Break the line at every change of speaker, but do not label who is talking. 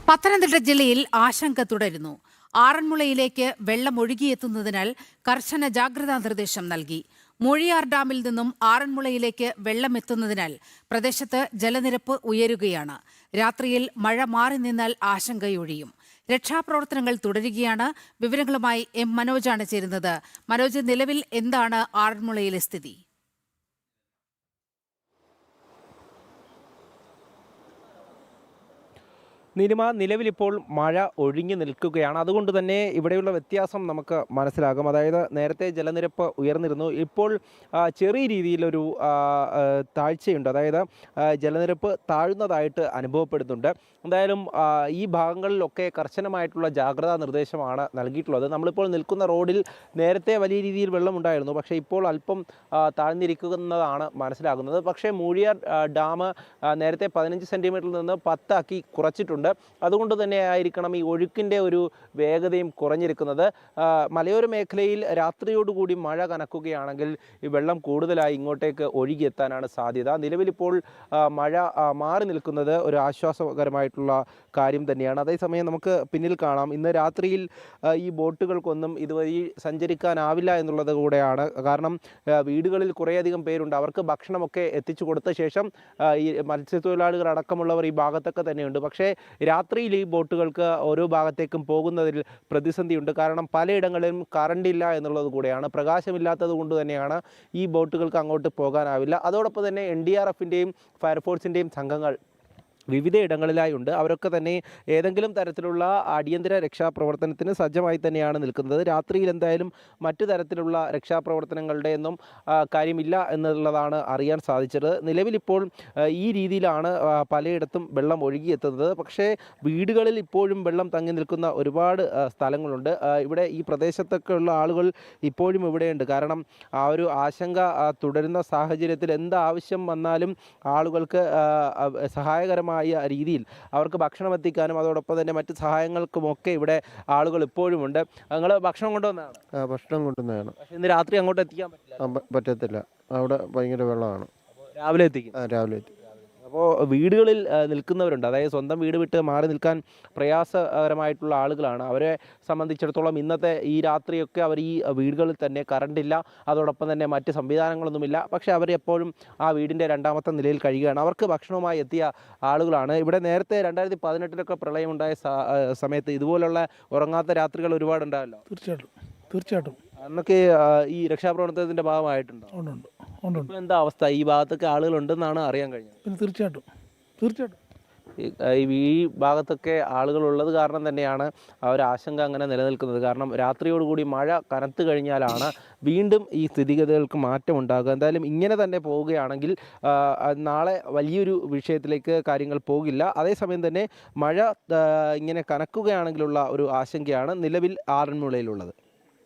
പത്തനംതിട്ട ജില്ലയിൽ ആശങ്ക തുടരുന്നു. ആറന്മുളയിലേക്ക് വെള്ളം ഒഴുകിയെത്തുന്നതിനാൽ കർശന ജാഗ്രതാ നിർദ്ദേശം നൽകി. മൂഴിയാർ ഡാമിൽ നിന്നും ആറന്മുളയിലേക്ക് വെള്ളം എത്തുന്നതിനാൽ പ്രദേശത്ത് ജലനിരപ്പ് ഉയരുകയാണ്. രാത്രിയിൽ മഴ മാറി നിന്നാൽ ആശങ്കയൊഴിയും. രക്ഷാപ്രവർത്തനങ്ങൾ തുടരുകയാണ്. വിവരങ്ങളുമായി എം മനോജാണ് ചേരുന്നത്. മനോജ്, നിലവിൽ എന്താണ് ആറന്മുളയിലെ സ്ഥിതി?
നീലിമ, നിലവിലിപ്പോൾ മഴ ഒഴിഞ്ഞു നിൽക്കുകയാണ്. അതുകൊണ്ട് തന്നെ ഇവിടെയുള്ള വ്യത്യാസം നമുക്ക് മനസ്സിലാകും. അതായത് നേരത്തെ ജലനിരപ്പ് ഉയർന്നിരുന്നു, ഇപ്പോൾ ചെറിയ രീതിയിലൊരു താഴ്ചയുണ്ട്. അതായത് ജലനിരപ്പ് താഴുന്നതായിട്ട് അനുഭവപ്പെടുന്നുണ്ട്. എന്തായാലും ഈ ഭാഗങ്ങളിലൊക്കെ കർശനമായിട്ടുള്ള ജാഗ്രതാ നിർദ്ദേശമാണ് നൽകിയിട്ടുള്ളത്. നമ്മളിപ്പോൾ നിൽക്കുന്ന റോഡിൽ നേരത്തെ വലിയ രീതിയിൽ വെള്ളമുണ്ടായിരുന്നു, പക്ഷേ ഇപ്പോൾ അല്പം താഴ്ന്നിരിക്കുന്നതാണ് മനസ്സിലാകുന്നത്. പക്ഷേ മൂഴിയാർ ഡാം നേരത്തെ 15 സെൻറ്റിമീറ്ററിൽ നിന്ന് 10 ആക്കി കുറച്ചിട്ടുണ്ട്. അതുകൊണ്ട് തന്നെ ആയിരിക്കണം ഈ ഒഴുക്കിൻ്റെ ഒരു വേഗതയും കുറഞ്ഞിരിക്കുന്നത്. മലയോര മേഖലയിൽ രാത്രിയോടുകൂടി മഴ കനക്കുകയാണെങ്കിൽ ഈ വെള്ളം കൂടുതലായി ഇങ്ങോട്ടേക്ക് ഒഴുകിയെത്താനാണ് സാധ്യത. നിലവിലിപ്പോൾ മഴ മാറി നിൽക്കുന്നത് ഒരു ആശ്വാസകരമായിട്ടുള്ള കാര്യം തന്നെയാണ്. അതേസമയം നമുക്ക് പിന്നിൽ കാണാം, ഇന്ന് രാത്രിയിൽ ഈ ബോട്ടുകൾക്കൊന്നും ഇതുവഴി സഞ്ചരിക്കാനാവില്ല എന്നുള്ളത് കൂടെയാണ്. കാരണം വീടുകളിൽ കുറേയധികം പേരുണ്ട്, അവർക്ക് ഭക്ഷണമൊക്കെ എത്തിച്ചു കൊടുത്ത ശേഷം ഈ മത്സ്യത്തൊഴിലാളികൾ അടക്കമുള്ളവർ ഈ ഭാഗത്തൊക്കെ തന്നെയുണ്ട്. പക്ഷേ രാത്രിയിൽ ഈ ബോട്ടുകൾക്ക് ഓരോ ഭാഗത്തേക്കും പോകുന്നതിൽ പ്രതിസന്ധിയുണ്ട്. കാരണം പലയിടങ്ങളിലും കറണ്ടില്ല എന്നുള്ളത് കൂടെയാണ്. പ്രകാശമില്ലാത്തത് കൊണ്ട് തന്നെയാണ് ഈ ബോട്ടുകൾക്ക് അങ്ങോട്ട് പോകാനാവില്ല. അതോടൊപ്പം തന്നെ NDRFൻ്റെയും ഫയർഫോഴ്സിൻ്റെയും സംഘങ്ങൾ വിവിധ ഇടങ്ങളിലായി ഉണ്ട്. അവരൊക്കെ തന്നെ ഏതെങ്കിലും തരത്തിലുള്ള അടിയന്തര രക്ഷാപ്രവർത്തനത്തിന് സജ്ജമായി തന്നെയാണ് നിൽക്കുന്നത്. രാത്രിയിൽ എന്തായാലും മറ്റു തരത്തിലുള്ള രക്ഷാപ്രവർത്തനങ്ങളുടെ ഒന്നും കാര്യമില്ല എന്നുള്ളതാണ് അറിയാൻ സാധിച്ചത്. നിലവിലിപ്പോൾ ഈ രീതിയിലാണ് പലയിടത്തും വെള്ളം ഒഴുകിയെത്തുന്നത്. പക്ഷേ വീടുകളിൽ ഇപ്പോഴും വെള്ളം തങ്ങി നിൽക്കുന്ന ഒരുപാട് സ്ഥലങ്ങളുണ്ട്. ഇവിടെ ഈ പ്രദേശത്തൊക്കെ ഉള്ള ആളുകൾ ഇപ്പോഴും ഇവിടെയുണ്ട്. കാരണം ആ ഒരു ആശങ്ക തുടരുന്ന സാഹചര്യത്തിൽ എന്താവശ്യം വന്നാലും ആളുകൾക്ക് സഹായകരമായ രീതിയിൽ അവർക്ക് ഭക്ഷണം എത്തിക്കാനും അതോടൊപ്പം തന്നെ മറ്റ് സഹായങ്ങൾക്കുമൊക്കെ ഇവിടെ ആളുകൾ ഇപ്പോഴും ഉണ്ട്. നിങ്ങൾ ഭക്ഷണം കൊണ്ടുവന്നതാണ്?
ഭക്ഷണം കൊണ്ടുവന്നതാണ്.
പക്ഷേ ഇന്ന് രാത്രി അങ്ങോട്ട് എത്തിക്കാൻ
പറ്റത്തില്ല, അവിടെ ഭയങ്കര വെള്ളമാണ്.
രാവിലെ എത്തിക്കും?
രാവിലെ എത്തി.
അപ്പോൾ വീടുകളിൽ നിൽക്കുന്നവരുണ്ട്, അതായത് സ്വന്തം വീട് വിട്ട് മാറി നിൽക്കാൻ പ്രയാസകരമായിട്ടുള്ള ആളുകളാണ്. അവരെ സംബന്ധിച്ചിടത്തോളം ഇന്നത്തെ ഈ രാത്രിയൊക്കെ അവർ ഈ വീടുകളിൽ തന്നെ, കറണ്ടില്ല, അതോടൊപ്പം തന്നെ മറ്റ് സംവിധാനങ്ങളൊന്നുമില്ല. പക്ഷേ അവരെപ്പോഴും ആ വീടിൻ്റെ രണ്ടാമത്തെ നിലയിൽ കഴിയുകയാണ്. അവർക്ക് ഭക്ഷണവുമായി എത്തിയ ആളുകളാണ്. ഇവിടെ നേരത്തെ 2018 പ്രളയമുണ്ടായ സമയത്ത് ഇതുപോലുള്ള ഉറങ്ങാത്ത രാത്രികൾ ഒരുപാടുണ്ടായല്ലോ.
തീർച്ചയായിട്ടും
അന്നൊക്കെ ഈ രക്ഷാപ്രവർത്തനത്തിൻ്റെ ഭാഗമായിട്ടുണ്ടോ?
ഉണ്ട്.
എന്താ അവസ്ഥ? ഈ ഭാഗത്തൊക്കെ ആളുകളുണ്ടെന്നാണ് അറിയാൻ കഴിഞ്ഞത്.
പിന്നെ തീർച്ചയായിട്ടും
ഈ ഭാഗത്തൊക്കെ ആളുകളുള്ളത് കാരണം തന്നെയാണ് ആ ഒരു ആശങ്ക അങ്ങനെ നിലനിൽക്കുന്നത്. കാരണം രാത്രിയോടുകൂടി മഴ കനത്തു കഴിഞ്ഞാലാണ് വീണ്ടും ഈ സ്ഥിതിഗതികൾക്ക് മാറ്റമുണ്ടാകുക. എന്തായാലും ഇങ്ങനെ തന്നെ പോവുകയാണെങ്കിൽ നാളെ വലിയൊരു വിഷയത്തിലേക്ക് കാര്യങ്ങൾ പോകില്ല. അതേസമയം തന്നെ മഴ ഇങ്ങനെ കനക്കുകയാണെങ്കിലുള്ള ഒരു ആശങ്കയാണ് നിലവിൽ ആറന്മുളയിലുള്ളത്.